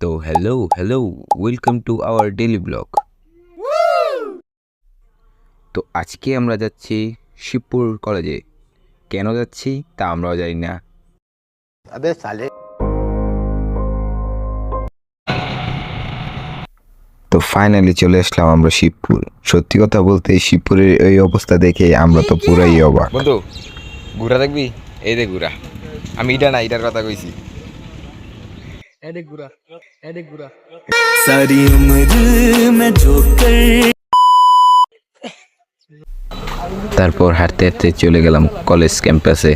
তো hello welcome to our daily blog. তো আজকে আমরা যাচ্ছি শিবপুর কলেজে। কেন যাচ্ছি তা আমরাও জানি না। তো ফাইনালি চলে আসলাম আমরা শিবপুর। সত্যি কথা বলতে শিবপুরের এই অবস্থা দেখে আমরা তো পুরাই অবাক। বন্ধু ঘুরা দেখবি? এই দে ঘুরা। আমি ইটা না ইটার কথা কইছি। सारी उम्र में जोकर তারপর হাঁটতে হাঁটতে চলে গেলাম কলেজ ক্যাম্পাসে।